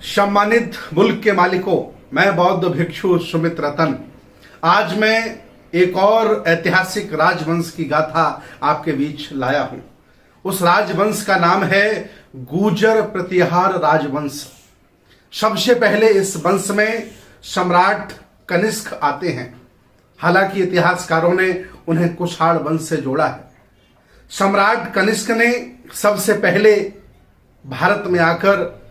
सम्मानित मुल्क के मालिकों, मैं बौद्ध भिक्षु सुमित रतन आज मैं एक और ऐतिहासिक राजवंश की गाथा आपके बीच लाया हूं। उस राजवंश का नाम है गुर्जर प्रतिहार राजवंश। सबसे पहले इस वंश में सम्राट कनिष्क आते हैं। हालांकि इतिहासकारों ने उन्हें कुषाण वंश से जोड़ा है। सम्राट कनिष्क ने सबसे पहले भारत में आकर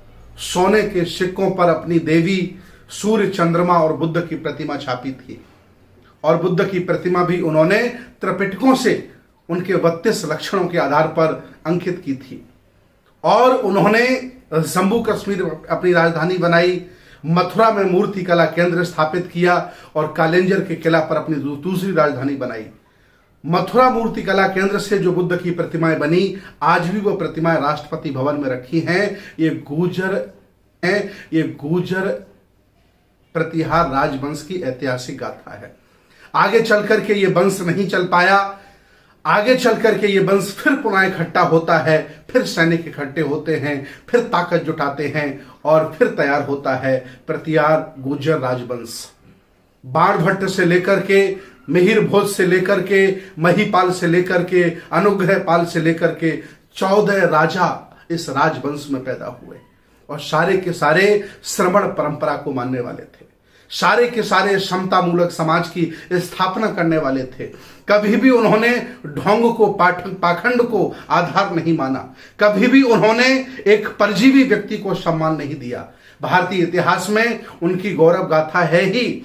सोने के सिक्कों पर अपनी देवी सूर्य, चंद्रमा और बुद्ध की प्रतिमा छापी थी। और बुद्ध की प्रतिमा भी उन्होंने त्रिपिटकों से उनके 32 लक्षणों के आधार पर अंकित की थी। और उन्होंने जम्मू कश्मीर अपनी राजधानी बनाई, मथुरा में मूर्ति कला केंद्र स्थापित किया और कालेंजर के किला पर अपनी दूसरी राजधानी बनाई। मथुरा मूर्ति कला केंद्र से जो बुद्ध की प्रतिमाएं बनी, आज भी वो प्रतिमाएं राष्ट्रपति भवन में रखी हैं। ये गुर्जर प्रतिहार राजवंश की ऐतिहासिक गाथा है। आगे चल करके ये वंश नहीं चल पाया। आगे चल करके ये वंश फिर पुनः इकट्ठा होता है, फिर सैनिक इकट्ठे होते हैं, फिर ताकत जुटाते हैं और फिर तैयार होता है प्रतिहार गुर्जर राजवंश। बाणभट्ट से लेकर के, मिहिर भोज से लेकर के, महीपाल से लेकर के, अनुग्रहपाल से लेकर के 14 राजा इस राजवंश में पैदा हुए और सारे के सारे श्रमण परंपरा को मानने वाले थे। सारे के सारे समता मूलक समाज की स्थापना करने वाले थे। कभी भी उन्होंने ढोंग को, पाखंड को आधार नहीं माना। कभी भी उन्होंने एक परजीवी व्यक्ति को सम्मान नहीं दिया। भारतीय इतिहास में उनकी गौरव गाथा है ही।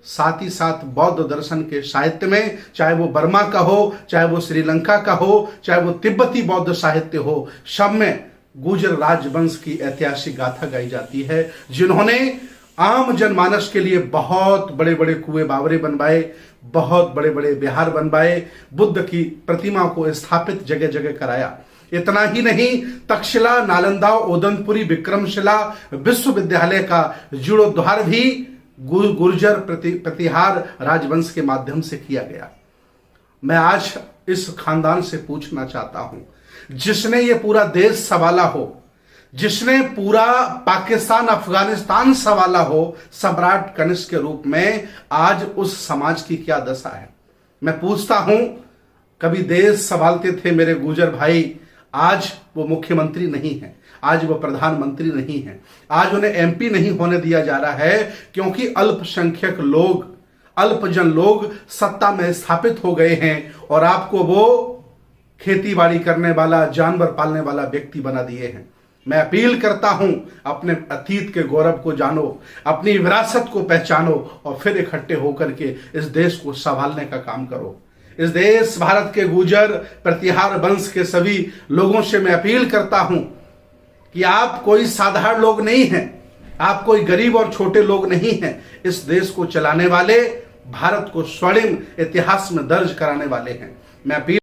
साथ ही साथ बौद्ध दर्शन के साहित्य में, चाहे वो बर्मा का हो, चाहे वो श्रीलंका का हो, चाहे वो तिब्बती बौद्ध साहित्य हो, सब में गुर्जर राजवंश की ऐतिहासिक गाथा गाई जाती है, जिन्होंने आम जनमानस के लिए बहुत बड़े बड़े कुएं बावरे बनवाए, बहुत बड़े बड़े विहार बनवाए, बुद्ध की प्रतिमा को स्थापित जगह जगह कराया। इतना ही नहीं, तक्षशिला, नालंदा, ओदनपुरी, विक्रमशिला विश्वविद्यालय का जीर्णोद्धार भी गुर्जर प्रतिहार राजवंश के माध्यम से किया गया। मैं आज इस खानदान से पूछना चाहता हूं, जिसने ये पूरा देश संभाला हो, जिसने पूरा पाकिस्तान, अफगानिस्तान संभाला हो सम्राट कनिष्क के रूप में, आज उस समाज की क्या दशा है? मैं पूछता हूं, कभी देश संभालते थे मेरे गुर्जर भाई, आज वो मुख्यमंत्री नहीं है, आज वो प्रधानमंत्री नहीं है, आज उन्हें एमपी नहीं होने दिया जा रहा है, क्योंकि अल्पसंख्यक लोग, अल्पजन लोग सत्ता में स्थापित हो गए हैं और आपको वो खेती बाड़ी करने वाला, जानवर पालने वाला व्यक्ति बना दिए हैं। मैं अपील करता हूं, अपने अतीत के गौरव को जानो, अपनी विरासत को पहचानो और फिर इकट्ठे होकर के इस देश को संभालने का काम करो। इस देश भारत के गुर्जर प्रतिहार वंश के सभी लोगों से मैं अपील करता हूं कि आप कोई साधारण लोग नहीं हैं, आप कोई गरीब और छोटे लोग नहीं हैं। इस देश को चलाने वाले, भारत को स्वर्णिम इतिहास में दर्ज कराने वाले हैं। मैं अपील